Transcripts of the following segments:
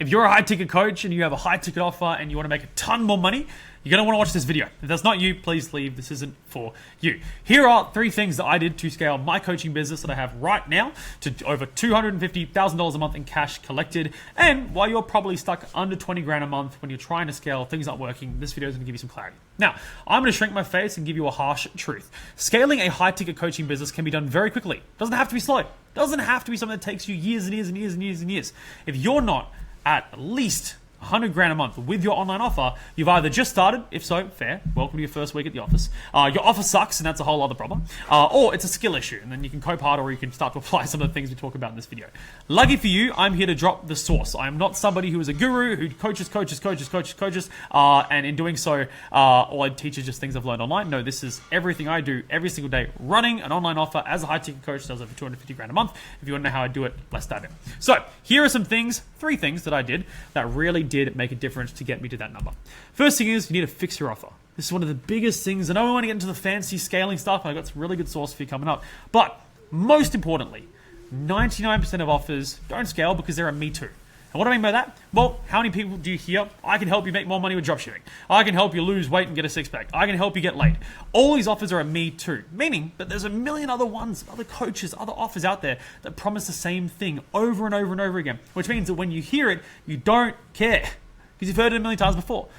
If you're a high ticket coach and you have a high ticket offer and you want to make a ton more money, you're going to want to watch this video. If that's not you, please leave. This isn't for you. Here are 3 things that I did to scale my coaching business that I have right now to over $250,000 a month in cash collected. And while you're probably stuck under 20 grand a month when you're trying to scale, things aren't working, this video is going to give you some clarity. Now, I'm going to shrink my face and give you a harsh truth. Scaling a high ticket coaching business can be done very quickly. Doesn't have to be slow. Doesn't have to be something that takes you years and years and years and years and years. If you're not at least 100 grand a month with your online offer, you've either just started, if so, fair, welcome to your first week at the office, your offer sucks and that's a whole other problem, or it's a skill issue and then you can cope harder or you can start to apply some of the things we talk about in this video. Lucky for you, I'm here to drop the source. I am not somebody who is a guru who coaches, and in doing so, all I teach is just things I've learned online. No, this is everything I do every single day, running an online offer as a high ticket coach that does over 250 grand a month. If you want to know how I do it, let's dive in. So here are some things, 3 things that I did that really did make a difference to get me to that number. First thing is you need to fix your offer. This is one of the biggest things. I know I want to get into the fancy scaling stuff. I've got some really good source for you coming up. But most importantly, 99% of offers don't scale because they're a me too. And what do I mean by that? Well, how many people do you hear? I can help you make more money with dropshipping. I can help you lose weight and get a 6-pack. I can help you get laid. All these offers are a me too, meaning that there's a million other ones, other coaches, other offers out there that promise the same thing over and over and over again, which means that when you hear it, you don't care because you've heard it a million times before.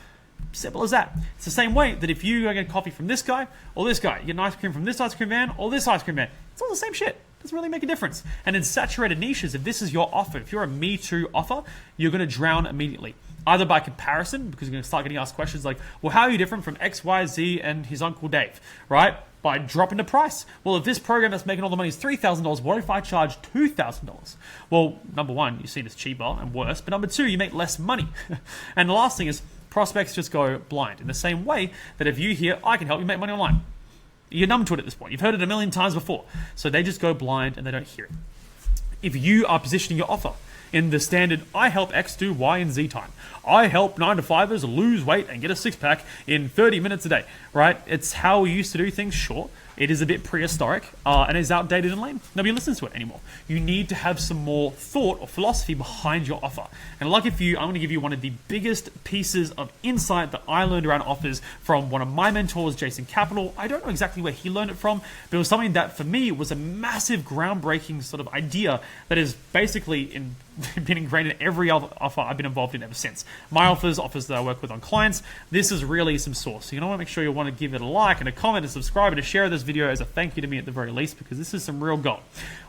Simple as that. It's the same way that if you go get coffee from this guy or this guy, you get an ice cream from this ice cream van or this ice cream van, it's all the same shit. Doesn't really make a difference. And in saturated niches, if this is your offer, if you're a Me Too offer, you're going to drown immediately. Either by comparison, because you're going to start getting asked questions like, well, how are you different from X, Y, Z and his Uncle Dave, right? By dropping the price. Well, if this program that's making all the money is $3,000, what if I charge $2,000? Well, number one, you see this cheaper and worse, but number 2, you make less money. And the last thing is prospects just go blind in the same way that if you hear, I can help you make money online, you're numb to it at this point. You've heard it a million times before. So they just go blind and they don't hear it. If you are positioning your offer in the standard, I help X do Y and Z time. I help 9-to-5ers lose weight and get a 6-pack in 30 minutes a day, right? It's how we used to do things, sure. It is a bit prehistoric and is outdated and lame. Nobody listens to it anymore. You need to have some more thought or philosophy behind your offer. And lucky for you, I'm going to give you one of the biggest pieces of insight that I learned around offers from one of my mentors, Jason Capital. I don't know exactly where he learned it from, but it was something that for me was a massive groundbreaking sort of idea that is basically been ingrained in every other offer I've been involved in ever since. My offers that I work with on clients, this is really some source. So you want to make sure you want to give it a like and a comment and subscribe and to share this video as a thank you to me at the very least, because this is some real gold.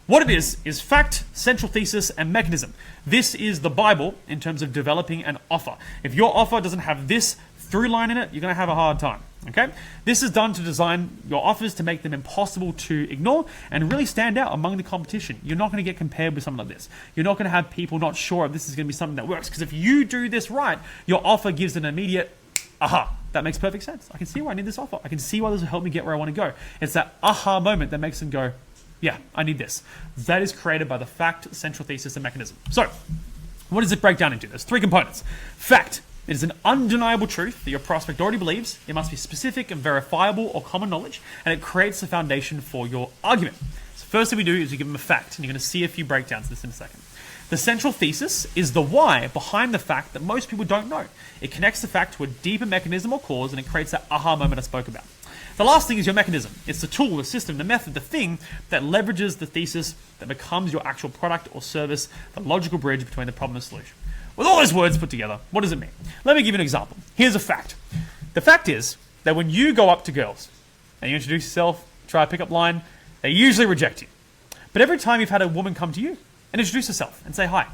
What it is fact, central thesis, and mechanism. This is the Bible in terms of developing an offer. If your offer doesn't have this through line in it, you're going to have a hard time. Okay? This is done to design your offers to make them impossible to ignore and really stand out among the competition. You're not going to get compared with something like this. You're not going to have people not sure if this is going to be something that works, because if you do this right, your offer gives an immediate aha. That makes perfect sense. I can see why I need this offer. I can see why this will help me get where I want to go. It's that aha moment that makes them go, yeah, I need this. That is created by the fact, central thesis, and mechanism. So, what does it break down into? There's 3 components. Fact. It is an undeniable truth that your prospect already believes. It must be specific and verifiable or common knowledge, and it creates the foundation for your argument. So first thing we do is we give them a fact, and you're going to see a few breakdowns of this in a second. The central thesis is the why behind the fact that most people don't know. It connects the fact to a deeper mechanism or cause, and it creates that aha moment I spoke about. The last thing is your mechanism. It's the tool, the system, the method, the thing that leverages the thesis that becomes your actual product or service, the logical bridge between the problem and solution. With all those words put together, what does it mean? Let me give you an example. Here's a fact. The fact is that when you go up to girls and you introduce yourself, try a pickup line, they usually reject you. But every time you've had a woman come to you and introduce herself and say hi,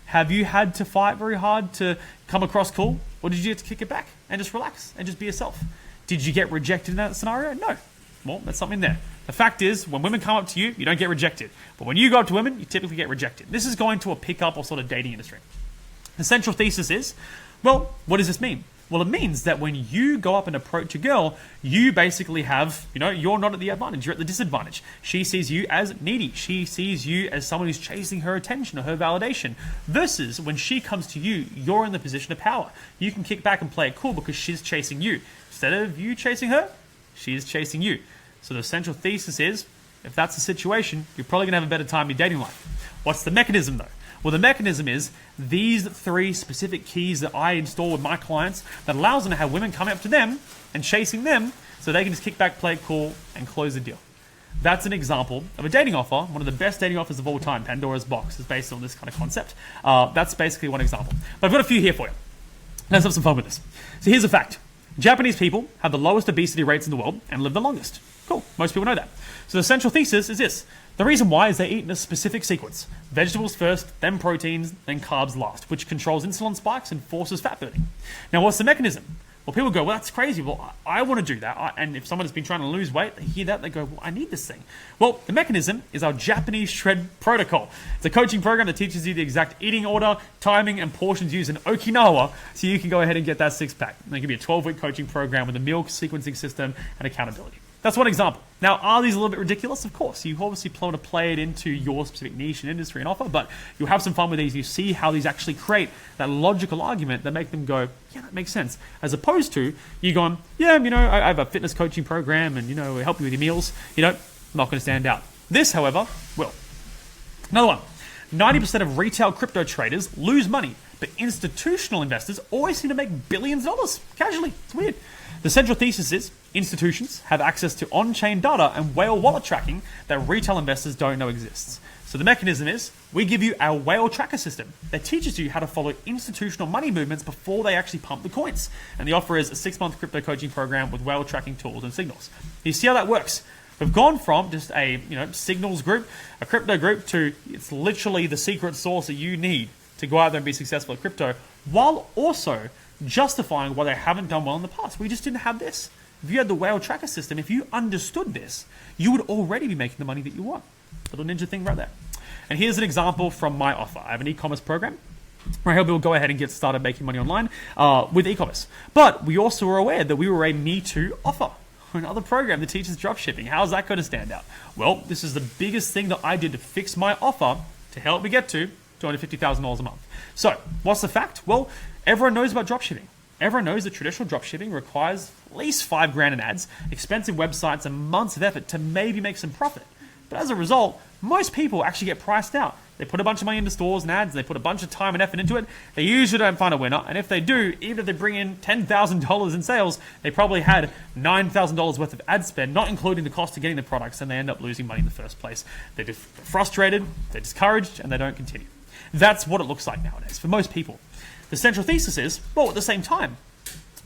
have you had to fight very hard to come across cool? Or did you get to kick it back and just relax and just be yourself? Did you get rejected in that scenario? No. Well, that's something there. The fact is, when women come up to you, you don't get rejected. But when you go up to women, you typically get rejected. This is going to a pickup or sort of dating industry. The central thesis is, well, what does this mean? Well, it means that when you go up and approach a girl, you basically have, you're not at the advantage, you're at the disadvantage. She sees you as needy. She sees you as someone who's chasing her attention or her validation. Versus when she comes to you, you're in the position of power. You can kick back and play it cool because she's chasing you. Instead of you chasing her, she's chasing you. So the central thesis is, if that's the situation, you're probably going to have a better time in your dating life. What's the mechanism though? Well, the mechanism is these 3 specific keys that I install with my clients that allows them to have women coming up to them and chasing them so they can just kick back, play it cool, and close the deal. That's an example of a dating offer, one of the best dating offers of all time. Pandora's Box is based on this kind of concept. That's basically one example. But I've got a few here for you. Let's have some fun with this. So here's a fact. Japanese people have the lowest obesity rates in the world and live the longest. Cool. Most people know that. So the central thesis is this. The reason why is they eat in a specific sequence. Vegetables first, then proteins, then carbs last, which controls insulin spikes and forces fat burning. Now, what's the mechanism? Well, people go, well, that's crazy. Well, I want to do that. And if someone has been trying to lose weight, they hear that, they go, well, I need this thing. Well, the mechanism is our Japanese Shred Protocol. It's a coaching program that teaches you the exact eating order, timing, and portions used in Okinawa so you can go ahead and get that 6-pack. And it can be a 12-week coaching program with a meal sequencing system and accountability. That's one example. Now, are these a little bit ridiculous? Of course. You obviously want to play it into your specific niche and industry and offer, but you'll have some fun with these. You see how these actually create that logical argument that make them go, yeah, that makes sense. As opposed to you going, yeah, I have a fitness coaching program and, we help you with your meals. Not going to stand out. This, however, will. Another one. 90% of retail crypto traders lose money, but institutional investors always seem to make billions of dollars casually. It's weird. The central thesis is institutions have access to on-chain data and whale wallet tracking that retail investors don't know exists. So the mechanism is we give you our whale tracker system that teaches you how to follow institutional money movements before they actually pump the coins. And the offer is a 6-month crypto coaching program with whale tracking tools and signals. You see how that works? We've gone from just a signals group, a crypto group, to it's literally the secret sauce that you need to go out there and be successful at crypto, while also justifying why they haven't done well in the past. We just didn't have this. If you had the whale tracker system, if you understood this, you would already be making the money that you want. Little ninja thing right there. And here's an example from my offer. I have an e-commerce program where I help people go ahead and get started making money online with e-commerce. But we also were aware that we were a Me Too offer. Another program that teaches dropshipping. How's that going to stand out? Well, this is the biggest thing that I did to fix my offer to help me get to $250,000 a month. So, what's the fact? Well, everyone knows about dropshipping. Everyone knows that traditional dropshipping requires at least $5,000 in ads, expensive websites, and months of effort to maybe make some profit. But as a result, most people actually get priced out. They put a bunch of money into stores and ads, they put a bunch of time and effort into it, they usually don't find a winner, and if they do, even if they bring in $10,000 in sales, they probably had $9,000 worth of ad spend, not including the cost of getting the products, and they end up losing money in the first place. They're frustrated, they're discouraged, and they don't continue. That's what it looks like nowadays for most people. The central thesis is, well, at the same time,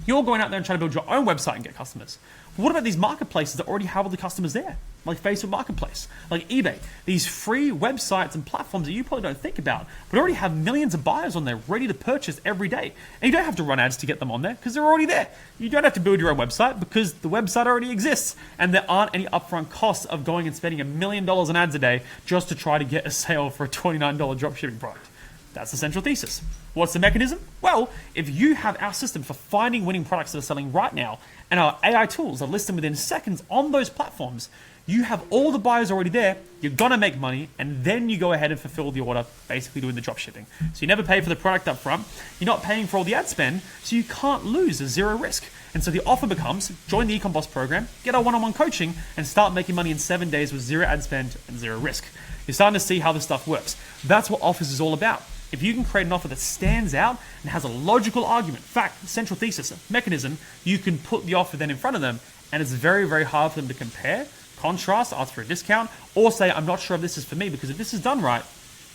you're going out there and trying to build your own website and get customers. What about these marketplaces that already have all the customers there? Like Facebook Marketplace, like eBay, these free websites and platforms that you probably don't think about, but already have millions of buyers on there ready to purchase every day. And you don't have to run ads to get them on there because they're already there. You don't have to build your own website because the website already exists and there aren't any upfront costs of going and spending $1 million in ads a day just to try to get a sale for a $29 dropshipping product. That's the central thesis. What's the mechanism? Well, if you have our system for finding winning products that are selling right now and our AI tools that list them within seconds on those platforms, you have all the buyers already there, you're going to make money, and then you go ahead and fulfill the order, basically doing the drop shipping. So you never pay for the product up front, you're not paying for all the ad spend, so you can't lose. There's zero risk. And so the offer becomes, join the Ecom Boss program, get our one-on-one coaching, and start making money in 7 days with zero ad spend and zero risk. You're starting to see how this stuff works. That's what offers is all about. If you can create an offer that stands out and has a logical argument, fact, central thesis, mechanism, you can put the offer then in front of them, and it's very, very hard for them to compare, contrast, ask for a discount, or say, I'm not sure if this is for me, because if this is done right,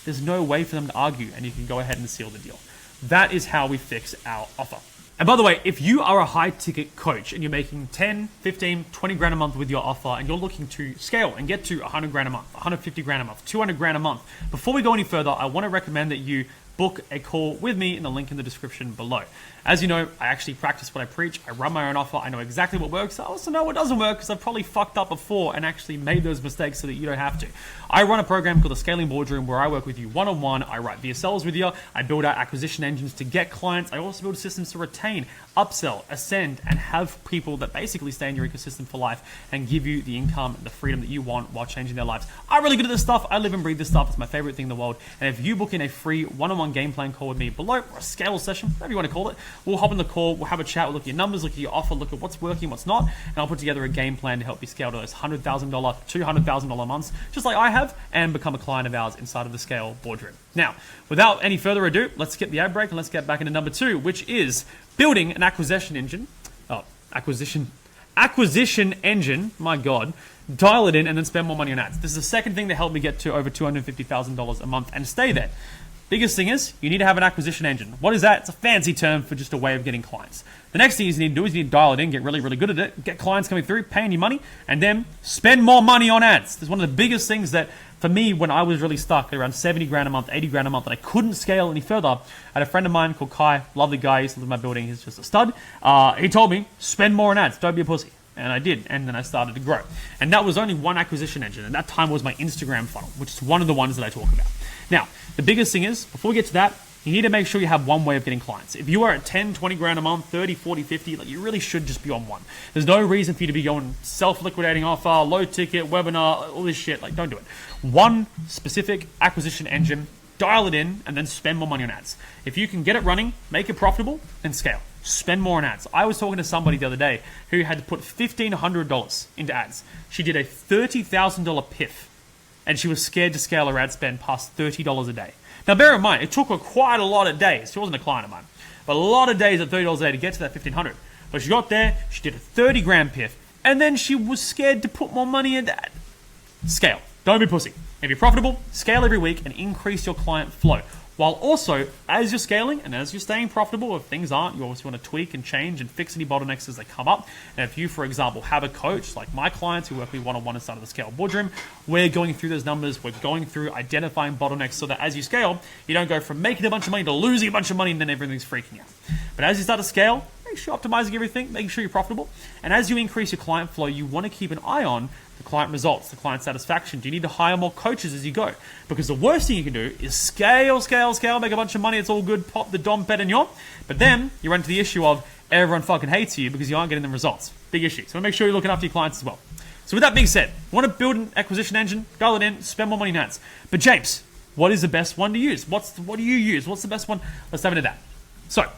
there's no way for them to argue, and you can go ahead and seal the deal. That is how we fix our offer. And by the way, if you are a high-ticket coach and you're making 10, 15, 20 grand a month with your offer and you're looking to scale and get to 100 grand a month, 150 grand a month, 200 grand a month, before we go any further, I want to recommend that you book a call with me in the link in the description below. As you know, I actually practice what I preach. I run my own offer. I know exactly what works. I also know what doesn't work because I've probably fucked up before and actually made those mistakes so that you don't have to. I run a program called the Scaling Boardroom where I work with you one-on-one. I write VSLs with you. I build out acquisition engines to get clients. I also build systems to retain, upsell, ascend, and have people that basically stay in your ecosystem for life and give you the income and the freedom that you want while changing their lives. I'm really good at this stuff. I live and breathe this stuff. It's my favorite thing in the world. And if you book in a free one-on-one one-on-one game plan call with me below, or a scale session, whatever you want to call it. We'll hop on the call, we'll have a chat, we'll look at your numbers, look at your offer, look at what's working, what's not, and I'll put together a game plan to help you scale to those $100,000, $200,000 months, just like I have, and become a client of ours inside of the Scale boardroom. Now, without any further ado, let's skip the ad break and let's get back into number 2, which is building an acquisition engine. Acquisition engine, my God, dial it in and then spend more money on ads. This is the second thing that helped me get to over $250,000 a month and stay there. Biggest thing is you need to have an acquisition engine. What is that? It's a fancy term for just a way of getting clients. The next thing you need to do is you need to dial it in, get really, really good at it, get clients coming through, paying you money, and then spend more money on ads. This is one of the biggest things that for me, when I was really stuck at around 70 grand a month, 80 grand a month, and I couldn't scale any further, I had a friend of mine called Kai, lovely guy, he used to live in my building, he's just a stud. He told me, spend more on ads, don't be a pussy. And I did, and then I started to grow. And that was only one acquisition engine, and that time was my Instagram funnel, which is one of the ones that I talk about. Now, the biggest thing is, before we get to that, you need to make sure you have one way of getting clients. If you are at 10, 20 grand a month, 30, 40, 50, like you really should just be on one. There's no reason for you to be going self-liquidating offer, low ticket, webinar, all this shit. Like, don't do it. One specific acquisition engine, dial it in, and then spend more money on ads. If you can get it running, make it profitable, and scale. Spend more on ads. I was talking to somebody the other day who had to put $1,500 into ads. She did a $30,000 PIF, and she was scared to scale her ad spend past $30 a day. Now, bear in mind, it took her quite a lot of days. She wasn't a client of mine, but a lot of days at $30 a day to get to that $1,500. But she got there, she did a 30 grand PIF, and then she was scared to put more money into ad. Scale. Don't be pussy. If you're profitable, scale every week and increase your client flow. While also, as you're scaling and as you're staying profitable, if things aren't, you obviously want to tweak and change and fix any bottlenecks as they come up. And if you, for example, have a coach, like my clients who work with me one-on-one inside of the Scale boardroom, we're going through those numbers, we're going through identifying bottlenecks so that as you scale, you don't go from making a bunch of money to losing a bunch of money and then everything's freaking out. But as you start to scale, make sure you're optimizing everything, making sure you're profitable. And as you increase your client flow, you want to keep an eye on the client results, the client satisfaction. Do you need to hire more coaches as you go? Because the worst thing you can do is scale, make a bunch of money, it's all good, pop the Dom Perignon, but then you run into the issue of everyone fucking hates you because you aren't getting them results. Big issue. So make sure you're looking after your clients as well. So with that being said, you want to build an acquisition engine, dial it in, spend more money on ads. But James, what is the best one to use? What do you use? What's the best one? Let's dive into that. So,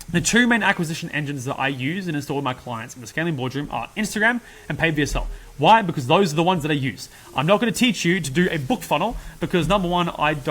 the two main acquisition engines that I use and install with my clients in the Scaling Boardroom are Instagram and paid VSL. Why? Because those are the ones that I use. I'm not going to teach you to do a book funnel because number one, I've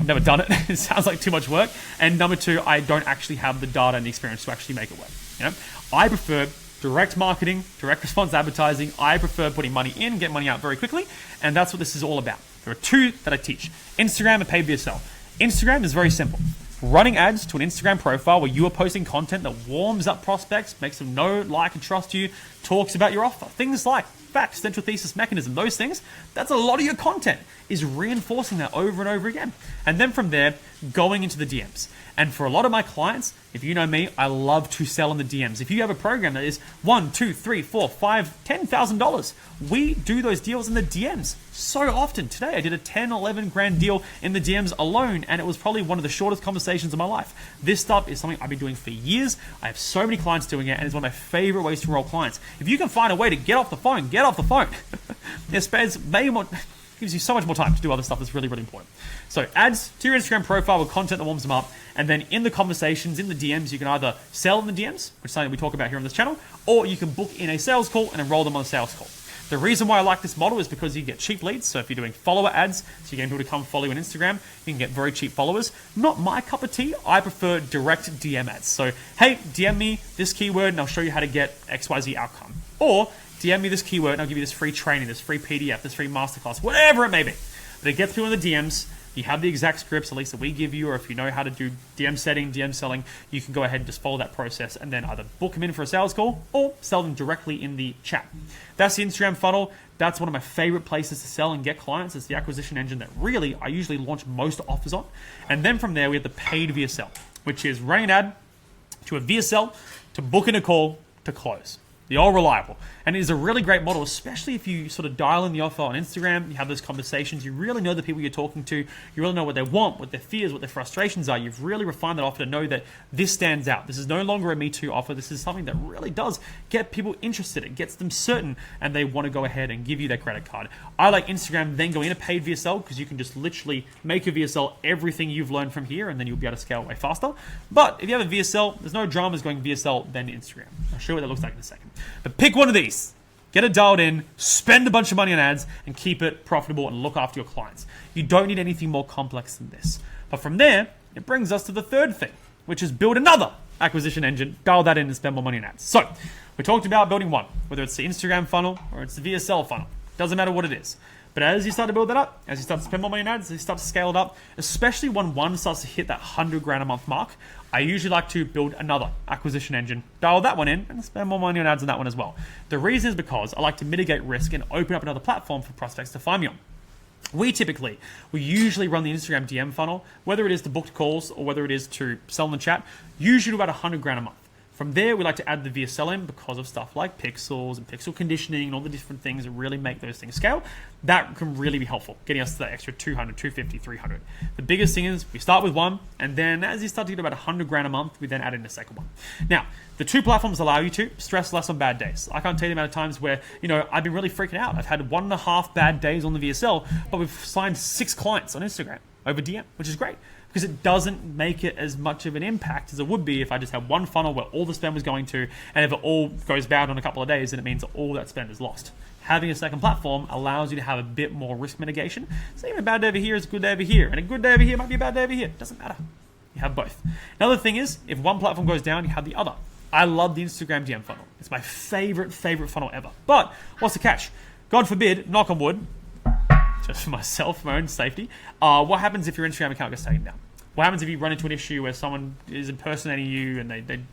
never done it. It sounds like too much work. And number two, I don't actually have the data and the experience to actually make it work. You know, I prefer direct marketing, direct response advertising. I prefer putting money in, get money out very quickly. And that's what this is all about. There are two that I teach, Instagram and paid VSL. Instagram is very simple. Running ads to an Instagram profile where you are posting content that warms up prospects, makes them know, like, and trust you, talks about your offer. Things like facts, central thesis, mechanism, those things, that's a lot of your content, is reinforcing that over and over again. And then from there, going into the DMs. And for a lot of my clients, if you know me, I love to sell in the DMs. If you have a program that is $1, $2, $3, $4, $5, $10,000, we do those deals in the DMs so often. Today, I did a 10, 11 grand deal in the DMs alone, and it was probably one of the shortest conversations of my life. This stuff is something I've been doing for years. I have so many clients doing it, and it's one of my favorite ways to enroll clients. If you can find a way to get off the phone, get off the phone. It spends way more, gives you so much more time to do other stuff that's really, really important. So ads to your Instagram profile with content that warms them up. And then in the conversations, in the DMs, you can either sell in the DMs, which is something we talk about here on this channel, or you can book in a sales call and enroll them on a sales call. The reason why I like this model is because you get cheap leads. So if you're doing follower ads, so you get people to come follow you on Instagram, you can get very cheap followers. Not my cup of tea. I prefer direct DM ads. So, hey, DM me this keyword and I'll show you how to get XYZ outcome. Or DM me this keyword and I'll give you this free training, this free PDF, this free masterclass, whatever it may be. But it gets people in the DMs. You have the exact scripts, at least that we give you, or if you know how to do DM setting, DM selling, you can go ahead and just follow that process and then either book them in for a sales call or sell them directly in the chat. That's the Instagram funnel. That's one of my favorite places to sell and get clients. It's the acquisition engine that really I usually launch most offers on. And then from there, we have the paid VSL, which is running an ad to a VSL to book in a call to close. They're all reliable. And it is a really great model, especially if you sort of dial in the offer on Instagram, you have those conversations, you really know the people you're talking to, you really know what they want, what their fears, what their frustrations are. You've really refined that offer to know that this stands out. This is no longer a Me Too offer. This is something that really does get people interested. It gets them certain and they want to go ahead and give you their credit card. I like Instagram then going into paid VSL because you can just literally make a VSL everything you've learned from here and then you'll be able to scale way faster. But if you have a VSL, there's no dramas going VSL then Instagram. I'll show you what that looks like in a second. But pick one of these. Get it dialed in, spend a bunch of money on ads, and keep it profitable and look after your clients. You don't need anything more complex than this. But from there, it brings us to the third thing, which is build another acquisition engine, dial that in and spend more money on ads. So, we talked about building one, whether it's the Instagram funnel or it's the VSL funnel. Doesn't matter what it is. But as you start to build that up, as you start to spend more money on ads, as you start to scale it up, especially when one starts to hit that 100 grand a month mark, I usually like to build another acquisition engine, dial that one in, and spend more money on ads on that one as well. The reason is because I like to mitigate risk and open up another platform for prospects to find me on. We usually run the Instagram DM funnel, whether it is to booked calls or whether it is to sell in the chat, usually about 100 grand a month. From there, we like to add the VSL in because of stuff like pixels and pixel conditioning and all the different things that really make those things scale. That can really be helpful, getting us to that extra 200, 250, 300. The biggest thing is we start with one, and then as you start to get about 100 grand a month, we then add in a second one. Now, the two platforms allow you to stress less on bad days. I can't tell you the amount of times where, I've been really freaking out. I've had 1.5 bad days on the VSL, but we've signed 6 clients on Instagram over DM, which is great. Because it doesn't make it as much of an impact as it would be if I just had one funnel where all the spend was going to, and if it all goes bad on a couple of days, then it means that all that spend is lost. Having a second platform allows you to have a bit more risk mitigation. So even a bad day over here is a good day over here, and a good day over here might be a bad day over here. It doesn't matter. You have both. Another thing is, if one platform goes down, you have the other. I love the Instagram DM funnel. It's my favorite funnel ever. But what's the catch? God forbid, knock on wood, just for myself, for my own safety, what happens if your Instagram account gets taken down? What happens if you run into an issue where someone is impersonating you and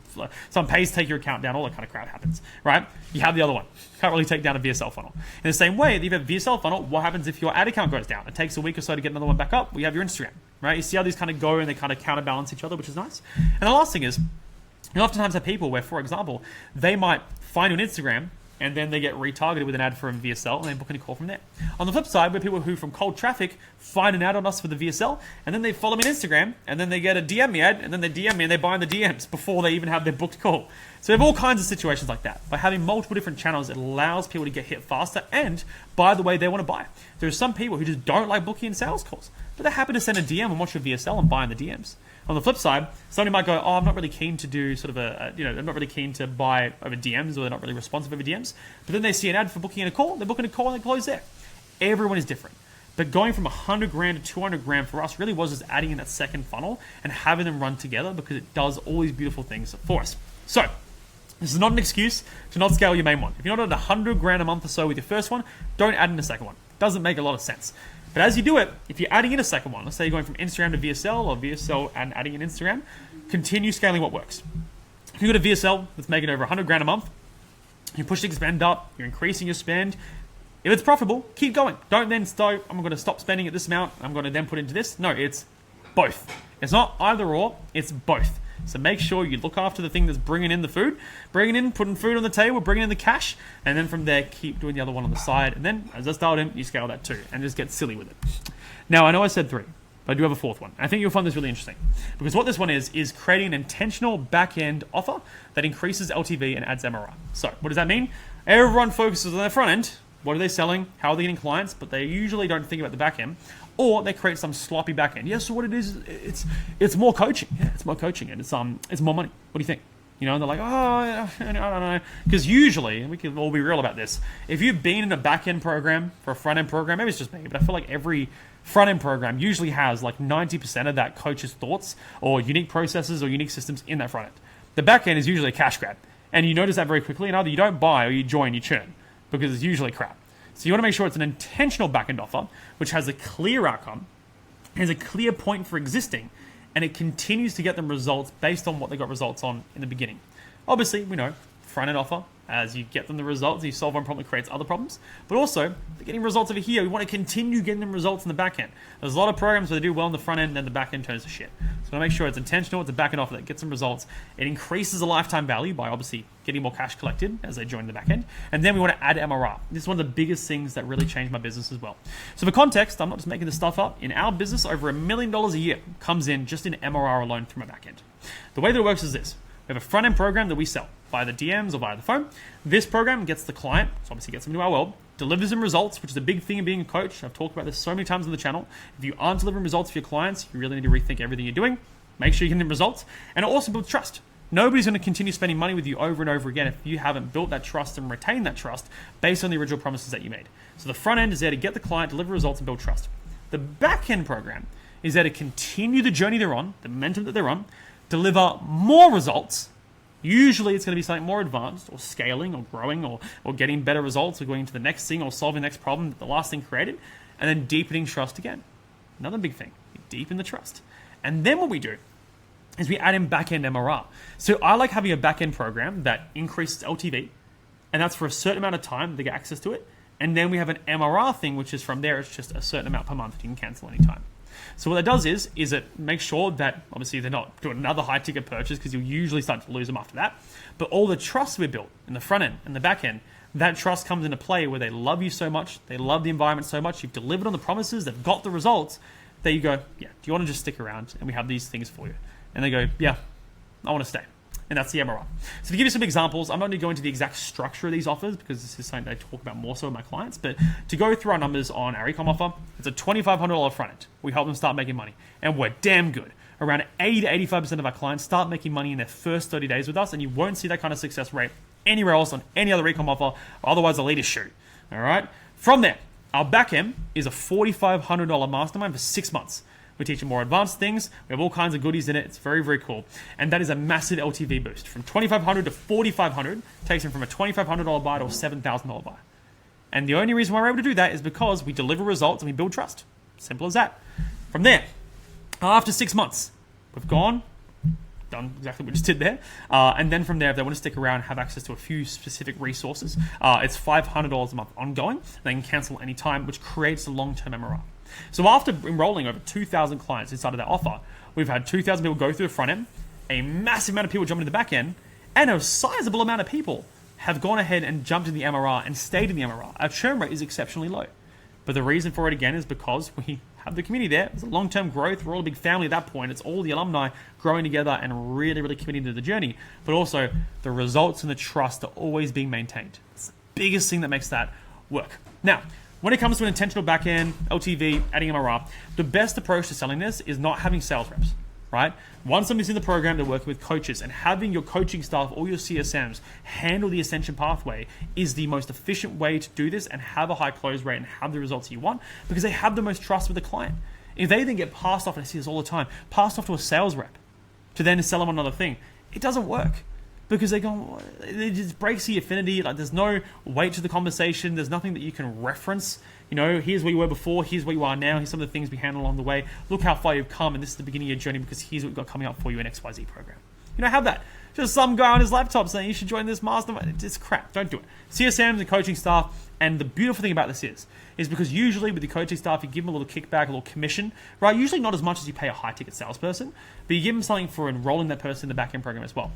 someone pays to take your account down? All that kind of crap happens, right? You have the other one. Can't really take down a VSL funnel. In the same way, if you have a VSL funnel, what happens if your ad account goes down? It takes a week or so to get another one back up. We have your Instagram, right? You see how these kind of go and they kind of counterbalance each other, which is nice. And the last thing is, you oftentimes have people where, for example, they might find you on Instagram and then they get retargeted with an ad from VSL and they book any call from there. On the flip side, we're people who from cold traffic find an ad on us for the VSL and then they follow me on Instagram and then they get a DM me ad and then they DM me and they buy in the DMs before they even have their booked call. So we have all kinds of situations like that. By having multiple different channels, it allows people to get hit faster and, by the way, they want to buy. There are some people who just don't like booking in sales calls, but they're happy to send a DM and watch your VSL and buy in the DMs. On the flip side, somebody might go, oh, I'm not really keen to do sort of I'm not really keen to buy over DMs, or they're not really responsive over DMs. But then they see an ad for booking in a call, they're booking a call and they close there. Everyone is different. But going from 100 grand to 200 grand for us really was just adding in that second funnel and having them run together because it does all these beautiful things for us. So, this is not an excuse to not scale your main one. If you're not at 100 grand a month or so with your first one, don't add in a second one. Doesn't make a lot of sense. But as you do it, if you're adding in a second one, let's say you're going from Instagram to VSL or VSL and adding in Instagram, continue scaling what works. If you've got a VSL that's making over 100 grand a month, you're pushing spend up, you're increasing your spend. If it's profitable, keep going. Don't then start, I'm going to stop spending at this amount, I'm going to then put into this. No, it's both. It's not either or, it's both. So make sure you look after the thing that's bringing in the food, putting food on the table, bringing in the cash, and then from there, keep doing the other one on the side. And then, as I dialed in, you scale that too, and just get silly with it. Now, I know I said 3, but I do have a 4th one. I think you'll find this really interesting, because what this one is creating an intentional back-end offer that increases LTV and adds MRR. So, what does that mean? Everyone focuses on their front end. What are they selling? How are they getting clients? But they usually don't think about the back end. Or they create some sloppy back end. Yes, so what it is, it's more coaching. Yeah, it's more coaching, and it's more money. What do you think? And they're like, oh, I don't know. Because usually, and we can all be real about this, if you've been in a back end program for a front end program, maybe it's just me, but I feel like every front end program usually has like 90% of that coach's thoughts or unique processes or unique systems in that front end. The back end is usually a cash grab, and you notice that very quickly. And either you don't buy or you join, you churn, because it's usually crap. So you want to make sure it's an intentional back-end offer, which has a clear outcome, has a clear point for existing, and it continues to get them results based on what they got results on in the beginning. Obviously, we know front end offer. As you get them the results, you solve one problem, it creates other problems. But also, they're getting results over here. We want to continue getting them results in the back end. There's a lot of programs where they do well in the front end, and then the back end turns to shit. So we want to make sure it's intentional. It's a back end offer that gets them results. It increases the lifetime value by obviously getting more cash collected as they join the back end. And then we want to add MRR. This is one of the biggest things that really changed my business as well. So for context, I'm not just making this stuff up. In our business, over $1 million a year comes in just in MRR alone through my back end. The way that it works is this. We have a front-end program that we sell via the DMs or via the phone. This program gets the client, so obviously gets them to our world, delivers them results, which is a big thing of being a coach. I've talked about this so many times on the channel. If you aren't delivering results for your clients, you really need to rethink everything you're doing. Make sure you're getting results. And it also builds trust. Nobody's going to continue spending money with you over and over again if you haven't built that trust and retained that trust based on the original promises that you made. So the front end is there to get the client, deliver results, and build trust. The back end program is there to continue the journey they're on, the momentum that they're on, deliver more results. Usually it's going to be something more advanced or scaling or growing or getting better results or going to the next thing or solving the next problem that the last thing created, and then deepening trust again. Another big thing, we deepen the trust. And then what we do is we add in back-end MRR. So I like having a back-end program that increases LTV, and that's for a certain amount of time they get access to it. And then we have an MRR thing, which is from there, it's just a certain amount per month you can cancel anytime. So what that does is it makes sure that obviously they're not doing another high ticket purchase because you'll usually start to lose them after that. But all the trust we built in the front end and the back end, that trust comes into play where they love you so much, they love the environment so much, you've delivered on the promises, they've got the results, that you go, yeah, do you want to just stick around and we have these things for you? And they go, yeah, I want to stay. And that's the MRR. So to give you some examples, I'm not going to go into the exact structure of these offers because this is something I talk about more so with my clients, but to go through our numbers on our ecom offer, it's a $2,500 front end. We help them start making money, and we're damn good. Around 80 to 85% of our clients start making money in their first 30 days with us, and you won't see that kind of success rate anywhere else on any other ecom offer, otherwise the leaders shoot. All right? From there, our back end is a $4,500 mastermind for 6 months. We teach them more advanced things. We have all kinds of goodies in it. It's very, very cool. And that is a massive LTV boost. From $2,500 to $4,500 takes them from a $2,500 buy to a $7,000 buy. And the only reason why we're able to do that is because we deliver results and we build trust. Simple as that. From there, after 6 months, we've done exactly what we just did there. And then from there, if they want to stick around and have access to a few specific resources, it's $500 a month ongoing. They can cancel any time, which creates a long-term MRR. So after enrolling over 2,000 clients inside of that offer, we've had 2,000 people go through the front end, a massive amount of people jump into the back end, and a sizable amount of people have gone ahead and jumped in the MRR and stayed in the MRR. Our churn rate is exceptionally low. But the reason for it, again, is because we have the community there. There's a long-term growth. We're all a big family at that point. It's all the alumni growing together and really, really committing to the journey. But also, the results and the trust are always being maintained. It's the biggest thing that makes that work. Now, when it comes to an intentional back-end, LTV, adding MRR, the best approach to selling this is not having sales reps, right? Once somebody's in the program, to work with coaches, and having your coaching staff or your CSMs handle the ascension pathway is the most efficient way to do this and have a high close rate and have the results you want because they have the most trust with the client. If they then get passed off, and I see this all the time, passed off to a sales rep to then sell them another thing, it doesn't work. Because it just breaks the affinity. Like there's no weight to the conversation. There's nothing that you can reference. You know, here's where you were before. Here's where you are now. Here's some of the things we handle along the way. Look how far you've come, and this is the beginning of your journey because here's what we've got coming up for you in XYZ program. You know, have that. Just some guy on his laptop saying you should join this mastermind. It's crap. Don't do it. CSMs and coaching staff. And the beautiful thing about this is because usually with the coaching staff, you give them a little kickback, a little commission, right? Usually not as much as you pay a high-ticket salesperson, but you give them something for enrolling that person in the back-end program as well.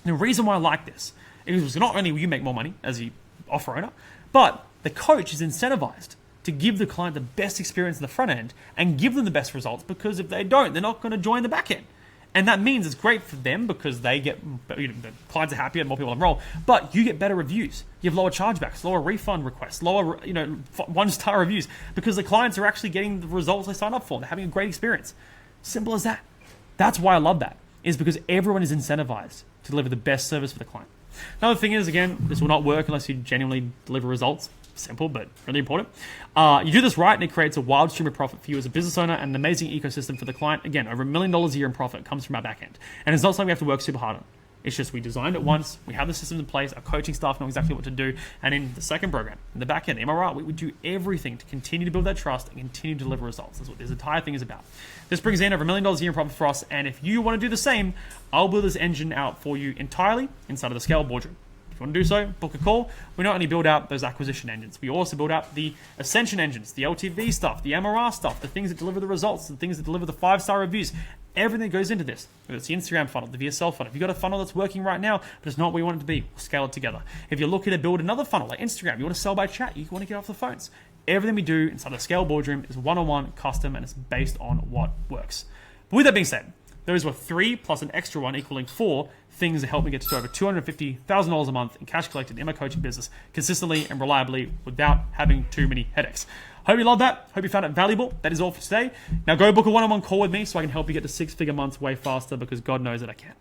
The reason why I like this is not only will you make more money as the offer owner, but the coach is incentivized to give the client the best experience in the front end and give them the best results because if they don't, they're not going to join the back end. And that means it's great for them because they get, the clients are happier and more people enroll, but you get better reviews. You have lower chargebacks, lower refund requests, lower, 1-star reviews because the clients are actually getting the results they signed up for. They're having a great experience. Simple as that. That's why I love that, is because everyone is incentivized to deliver the best service for the client. Another thing is, again, this will not work unless you genuinely deliver results. Simple, but really important. You do this right and it creates a wild stream of profit for you as a business owner and an amazing ecosystem for the client. Again, over $1 million a year in profit comes from our back end. And it's not something we have to work super hard on. It's just we designed it once, we have the systems in place, our coaching staff know exactly what to do, and in the second program, in the back end, MRR, we would do everything to continue to build that trust and continue to deliver results. That's what this entire thing is about. This brings in over $1 million a year in profit for us, and if you want to do the same, I'll build this engine out for you entirely inside of the Scale Boardroom. If you want to do so, book a call. We not only build out those acquisition engines, we also build out the ascension engines, the LTV stuff, the MRR stuff, the things that deliver the results, the things that deliver the 5-star reviews. Everything that goes into this, whether it's the Instagram funnel, the VSL funnel. If you've got a funnel that's working right now, but it's not where you want it to be, we'll scale it together. If you're looking to build another funnel like Instagram, you want to sell by chat, you want to get off the phones. Everything we do inside the Scale Boardroom is one-on-one, custom, and it's based on what works. But with that being said, those were 3 plus an extra one equaling 4 things that help me get to over $250,000 a month in cash collected in my coaching business consistently and reliably without having too many headaches. Hope you loved that. Hope you found it valuable. That is all for today. Now go book a one-on-one call with me so I can help you get to 6-figure months way faster because God knows that I can.